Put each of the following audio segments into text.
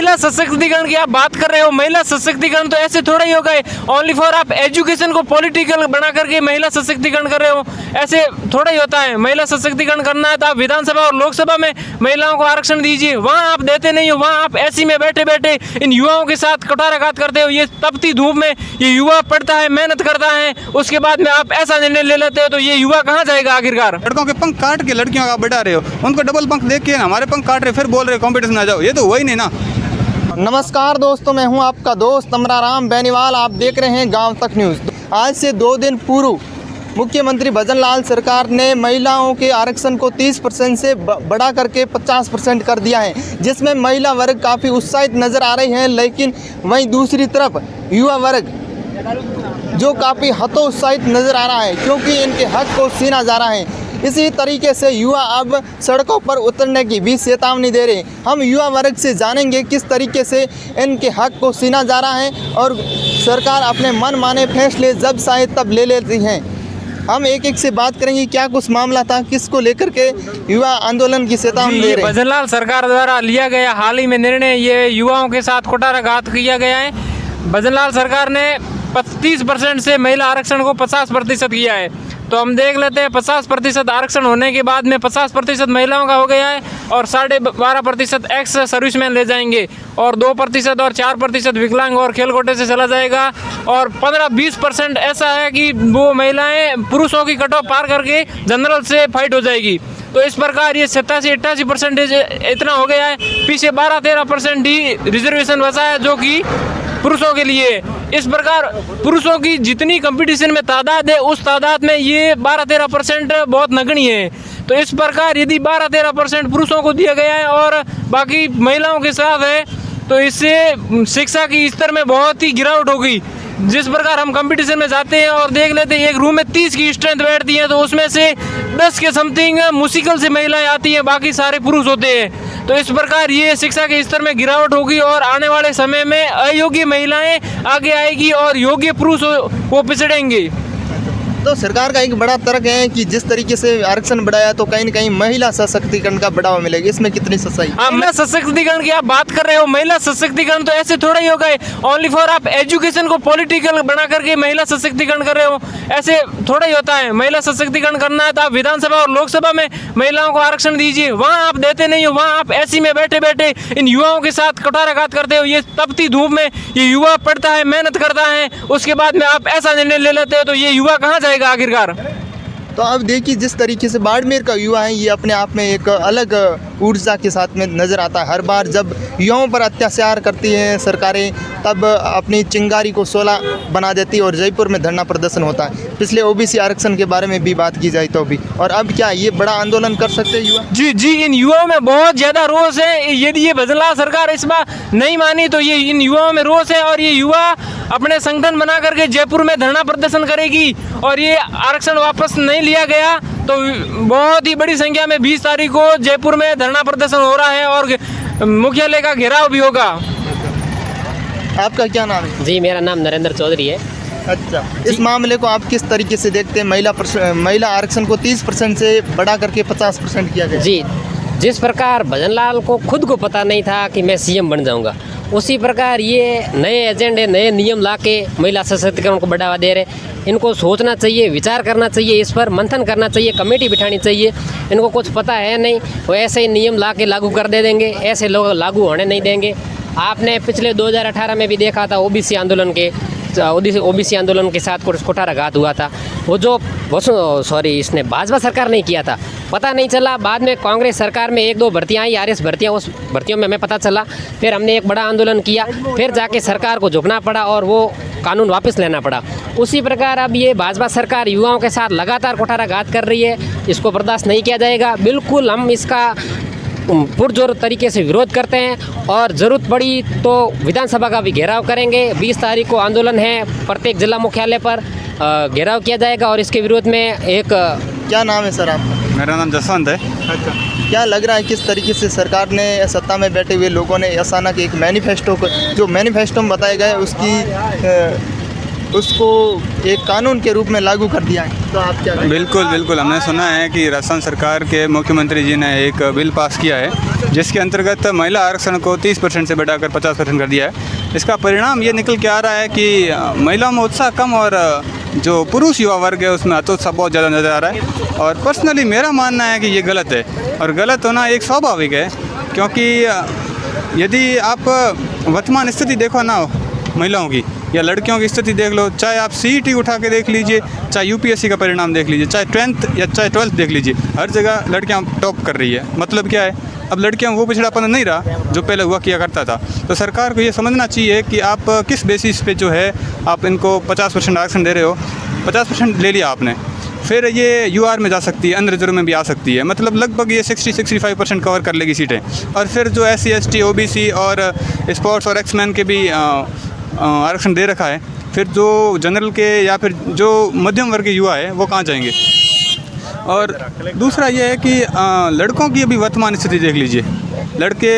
महिला सशक्तिकरण की आप बात कर रहे हो, महिला सशक्तिकरण तो ऐसे थोड़ा ही होगा। ओनली फॉर आप एजुकेशन को पॉलिटिकल बना करके महिला सशक्तिकरण कर रहे हो, ऐसे थोड़ा ही होता है। महिला सशक्तिकरण करना है तो आप विधानसभा और लोकसभा में महिलाओं को आरक्षण दीजिए, वहाँ आप देते नहीं हो। वहाँ आप एसी में बैठे बैठे इन युवाओं के साथ कुठाराघात करते हो। ये तपती धूप में ये युवा पढ़ता है, मेहनत करता है, उसके बाद में आप ऐसा निर्णय ले लेते हो, तो ये युवा कहाँ जाएगा आखिरकार? लड़कों के पंख काट के लड़कियों का बढ़ा रहे हो, उनको डबल पंख देख के हमारे पंख काट रहे, फिर बोल रहे कंपटीशन आ जाओ, ये तो वही नहीं ना। नमस्कार दोस्तों, मैं हूं आपका दोस्त अमराराम बेनीवाल। आप देख रहे हैं गांव तक न्यूज़। आज से 2 दिन पूर्व मुख्यमंत्री भजन लाल सरकार ने महिलाओं के आरक्षण को 30% से बढ़ा करके 50% कर दिया है, जिसमें महिला वर्ग काफ़ी उत्साहित नज़र आ रही है। लेकिन वहीं दूसरी तरफ युवा वर्ग जो काफ़ी हतोत्साहित नज़र आ रहा है, क्योंकि इनके हक को छीना जा रहा है। इसी तरीके से युवा अब सड़कों पर उतरने की भी चेतावनी दे रहे हैं। हम युवा वर्ग से जानेंगे किस तरीके से इनके हक को छीना जा रहा है और सरकार अपने मन माने फैसले जब चाहे तब ले लेती हैं। हम एक एक से बात करेंगे क्या कुछ मामला था, किसको लेकर के युवा आंदोलन की चेतावनी दे रहे हैं। भजन लाल सरकार द्वारा लिया गया हाल ही में निर्णय, ये युवाओं के साथ कुठाराघात किया गया है। भजन लाल सरकार ने 30% से महिला आरक्षण को 50% किया है। तो हम देख लेते हैं, 50% आरक्षण होने के बाद में 50% महिलाओं का हो गया है और 12.5% एक्स सर्विसमैन ले जाएंगे और 2% और 4% विकलांग और खेल कोटे से चला जाएगा और 15-20% ऐसा है कि वो महिलाएं पुरुषों की कट ऑफ पार करके जनरल से फाइट हो जाएगी। तो इस प्रकार ये 87-88% इतना हो गया है। पीछे 12-13% ही रिजर्वेशन बचा है जो कि पुरुषों के लिए। इस प्रकार पुरुषों की जितनी कंपटीशन में तादाद है, उस तादाद में ये 12-13% बहुत नगण्य है। तो इस प्रकार यदि 12-13% पुरुषों को दिया गया है और बाकी महिलाओं के साथ है, तो इससे शिक्षा की स्तर में बहुत ही गिरावट होगी। जिस प्रकार हम कंपटीशन में जाते हैं और देख लेते हैं, एक रूम में 30 की स्ट्रेंथ बैठती है, तो उसमें से 10 के समथिंग मुश्किल से महिलाएं आती हैं, बाकी सारे पुरुष होते हैं। तो इस प्रकार ये शिक्षा के स्तर में गिरावट होगी और आने वाले समय में अयोग्य महिलाएं आगे आएगी और योग्य पुरुष वो पिछड़ेंगे। तो सरकार का एक बड़ा तर्क है कि जिस तरीके से आरक्षण बढ़ाया तो कहीं न कहीं महिला सशक्तिकरण का बढ़ावा मिलेगा, इसमें कितनी सच्चाई? महिला सशक्तिकरण की आप बात कर रहे हो, महिला सशक्तिकरण तो ऐसे थोड़ा ही होगा। ओनली फॉर आप एजुकेशन को पॉलिटिकल बना करके महिला सशक्तिकरण कर रहे हो, ऐसे थोड़ा ही होता है। महिला सशक्तिकरण करना है तो आप विधानसभा और लोकसभा में महिलाओं को आरक्षण दीजिए, वहाँ आप देते नहीं हो। वहाँ आप एसी में बैठे बैठे इन युवाओं के साथ कुठाराघात करते हो। ये तपती धूप में ये युवा पढ़ता है, मेहनत करता है, उसके बाद में आप ऐसा निर्णय ले लेते हो, तो ये युवा कहाँ जाएगा आखिरकार? तो अब देखिए जिस तरीके से बाड़मेर का युवा है, ये अपने आप में एक अलग ऊर्जा के साथ में नज़र आता है। हर बार जब युवाओं पर अत्याचार करती हैं सरकारें, तब अपनी चिंगारी को शोला बना देती है और जयपुर में धरना प्रदर्शन होता है। पिछले ओबीसी आरक्षण के बारे में भी बात की जाए तो भी, और अब क्या ये बड़ा आंदोलन कर सकते हैं युवा? जी, इन युवाओं में बहुत ज़्यादा रोष है। यदि ये भजन लाल सरकार इस बार नहीं मानी तो ये इन युवाओं में रोष है और ये युवा अपने संगठन बना करके जयपुर में धरना प्रदर्शन करेगी। और ये आरक्षण वापस नहीं लिया गया तो बहुत ही बड़ी संख्या में 20 तारीख को जयपुर में धरना प्रदर्शन हो रहा है और मुख्यालय का घेराव भी होगा। आपका क्या नाम है? जी, मेरा नाम नरेंद्र चौधरी है। अच्छा, इस मामले को आप किस तरीके से देखते हैं? महिला आरक्षण को 30% से बढ़ा करके 50% किया गया। जी, जिस प्रकार भजन लाल को खुद को पता नहीं था कि मैं सीएम बन जाऊंगा, उसी प्रकार ये नए एजेंडे, नए नियम लाके महिला सशक्तिकरण को बढ़ावा दे रहे। इनको सोचना चाहिए, विचार करना चाहिए, इस पर मंथन करना चाहिए, कमेटी बिठानी चाहिए। इनको कुछ पता है नहीं, वो ऐसे ही नियम ला के लागू कर दे देंगे, ऐसे लोग लागू होने नहीं देंगे। आपने पिछले 2018 में भी देखा था ओबीसी आंदोलन के साथ कुठाराघात हुआ था। इसने भाजपा सरकार नहीं किया था, पता नहीं चला। बाद में कांग्रेस सरकार में 1-2 भर्तियाँ आई, आरएस भर्तियाँ, उस भर्तियों में हमें पता चला। फिर हमने एक बड़ा आंदोलन किया, फिर जाके सरकार को झुकना पड़ा और वो कानून वापस लेना पड़ा। उसी प्रकार अब ये भाजपा सरकार युवाओं के साथ लगातार कुठाराघात कर रही है, इसको बर्दाश्त नहीं किया जाएगा। बिल्कुल हम इसका पुरजोर तरीके से विरोध करते हैं और ज़रूरत पड़ी तो विधानसभा का भी घेराव करेंगे। 20 तारीख को आंदोलन है, प्रत्येक जिला मुख्यालय पर घेराव किया जाएगा और इसके विरोध में एक। क्या नाम है सर आपका? मेरा नाम जसवंत है। अच्छा, क्या लग रहा है किस तरीके से सरकार ने, सत्ता में बैठे हुए लोगों ने अचानक एक मैनिफेस्टो में बताया गया है उसकी उसको एक कानून के रूप में लागू कर दिया है, तो आप क्या कहेंगे? बिल्कुल बिल्कुल, हमने सुना है कि राजस्थान सरकार के मुख्यमंत्री जी ने एक बिल पास किया है जिसके अंतर्गत महिला आरक्षण को 30% से बढ़ाकर 50% कर दिया है। इसका परिणाम ये निकल के आ रहा है कि महिलाओं में उत्साह कम और जो पुरुष युवा वर्ग है उसमें हतोत्साह बहुत ज़्यादा नज़र आ रहा है। और पर्सनली मेरा मानना है कि ये गलत है, और गलत होना एक स्वाभाविक है, क्योंकि यदि आप वर्तमान स्थिति देखो ना महिलाओं की या लड़कियों की स्थिति देख लो, चाहे आप CET उठा के देख लीजिए, चाहे UPSC का परिणाम देख लीजिए, चाहे 10th या चाहे 12th देख लीजिए, हर जगह लड़कियां टॉप कर रही है। मतलब क्या है, अब लड़कियां वो पिछड़ापन नहीं रहा जो पहले हुआ किया करता था। तो सरकार को ये समझना चाहिए कि आप किस बेसिस पे जो है आप इनको 50% आरक्षण दे रहे हो। 50% ले लिया आपने, फिर ये UR में जा सकती है, अन रिजर्व में भी आ सकती है, मतलब लगभग ये 60-65% कवर कर लेगी सीटें। और फिर जो SC ST OBC और स्पोर्ट्स और एक्समैन के भी आरक्षण दे रखा है, फिर जो जनरल के या फिर जो मध्यम वर्ग के युवा है वो कहाँ जाएंगे। और दूसरा ये है कि लड़कों की अभी वर्तमान स्थिति देख लीजिए। लड़के,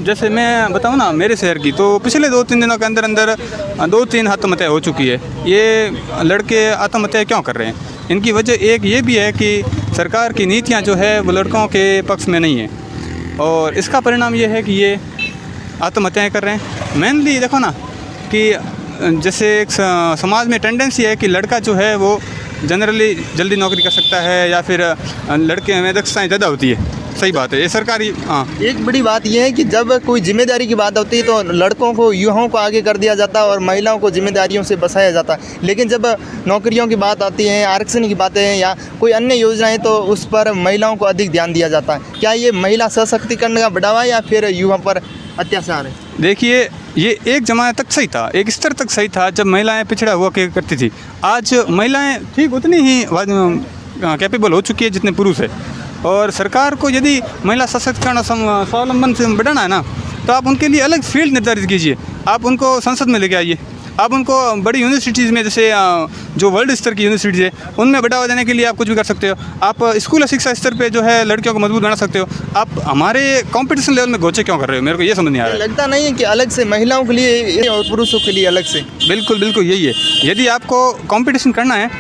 जैसे मैं बताऊँ ना मेरे शहर की, तो पिछले 2-3 दिनों के अंदर अंदर 2-3 आत्महत्या हो चुकी है। ये लड़के आत्महत्या क्यों कर रहे हैं? इनकी वजह एक ये भी है कि सरकार की नीतियाँ जो है वो लड़कों के पक्ष में नहीं है, और इसका परिणाम ये है कि ये आत्महत्याएँ कर रहे हैं। मेनली देखो ना कि जैसे एक समाज में टेंडेंसी है कि लड़का जो है वो जनरली जल्दी नौकरी कर सकता है, या फिर लड़के में दक्षताएँ ज़्यादा होती है। सही बात है, ये सरकारी। हाँ, एक बड़ी बात यह है कि जब कोई जिम्मेदारी की बात होती है तो लड़कों को, युवाओं को आगे कर दिया जाता है और महिलाओं को जिम्मेदारियों से बसाया जाता है, लेकिन जब नौकरियों की बात आती है, आरक्षण की बातें हैं या कोई अन्य योजनाएं, तो उस पर महिलाओं को अधिक ध्यान दिया जाता है। क्या ये महिला सशक्तिकरण का बढ़ावा है या फिर युवा पर अत्याचार है? देखिए, ये एक ज़माने तक सही था, एक स्तर तक सही था जब महिलाएं पिछड़ा हुआ करती थी। आज महिलाएं ठीक उतनी ही कैपेबल हो चुकी है जितने पुरुष है, और सरकार को यदि महिला सशक्तिकरण और स्वावलंबन से बढ़ाना है ना, तो आप उनके लिए अलग फील्ड निर्धारित कीजिए। आप उनको संसद में लेके आइए, आप उनको बड़ी यूनिवर्सिटीज़ में, जैसे जो वर्ल्ड स्तर की यूनिवर्सिटीज़ है उनमें बढ़ावा देने के लिए आप कुछ भी कर सकते हो। आप स्कूल शिक्षा स्तर पे जो है लड़कियों को मजबूत बना सकते हो। आप हमारे कंपटीशन लेवल में गोचे क्यों कर रहे हो? मेरे को ये समझ नहीं आ रहा है। लगता नहीं है कि अलग से महिलाओं के लिए और पुरुषों के लिए अलग से? बिल्कुल बिल्कुल यही है। यदि आपको कंपटीशन करना है,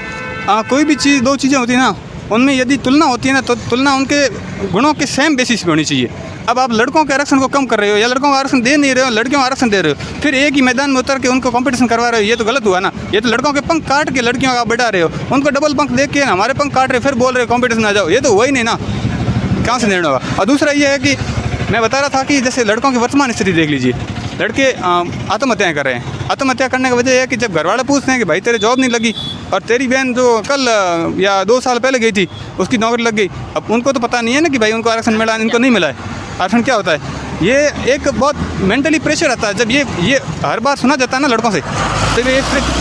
कोई भी चीज़, दो चीज़ें होती है ना, उनमें यदि तुलना होती है ना, तो तुलना उनके गुणों के सेम बेसिस पे होनी चाहिए। अब आप लड़कों के आरक्षण को कम कर रहे हो या लड़कों को आरक्षण दे नहीं रहे हो, लड़कियों को आरक्षण दे रहे हो, फिर एक ही मैदान में उतर के उनको कंपटीशन करवा रहे हो, ये तो गलत हुआ ना। ये तो लड़कों के पंख काट के लड़कियों का बढ़ा रहे हो, उनको डबल पंख देख के हमारे पंख काट रहे, फिर बोल रहे हो कंपटीशन आ जाओ, ये तो हुआ ही नहीं ना, कहाँ से निर्णय होगा। और दूसरा ये है कि मैं बता रहा था कि जैसे लड़कों की वर्तमान स्थिति देख लीजिए, लड़के आत्महत्याएँ कर रहे हैं। आत्महत्या करने की वजह यह है कि जब घरवाले पूछते हैं कि भाई तेरे जॉब नहीं लगी, और तेरी बहन जो कल या 2 साल पहले गई थी उसकी नौकरी लग गई, अब उनको तो पता नहीं है ना कि भाई उनको आरक्षण मिला, इनको नहीं मिला है। आरक्षण क्या होता है? ये एक बहुत मेंटली प्रेशर आता है। जब ये हर बार सुना जाता है ना लड़कों से, तो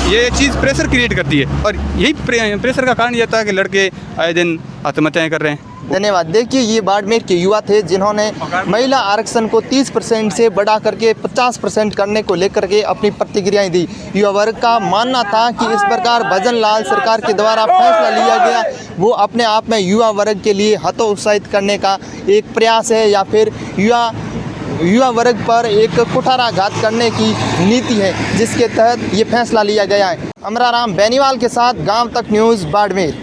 ये चीज़ प्रेशर क्रिएट करती है, और यही प्रेशर का कारण ये होता है कि लड़के आए दिन आत्महत्याएँ कर रहे हैं। धन्यवाद। देखिए, ये बाड़मेर के युवा थे जिन्होंने महिला आरक्षण को 30% से बढ़ा करके 50% करने को लेकर के अपनी प्रतिक्रियाएं दी। युवा वर्ग का मानना था कि इस प्रकार भजन लाल सरकार के द्वारा फैसला लिया गया वो अपने आप में युवा वर्ग के लिए हतोत्साहित करने का एक प्रयास है, या फिर युवा वर्ग पर एक कुठाराघात करने की नीति है जिसके तहत ये फैसला लिया गया है। अमराराम बेनीवाल के साथ गाँव तक न्यूज़, बाड़मेर।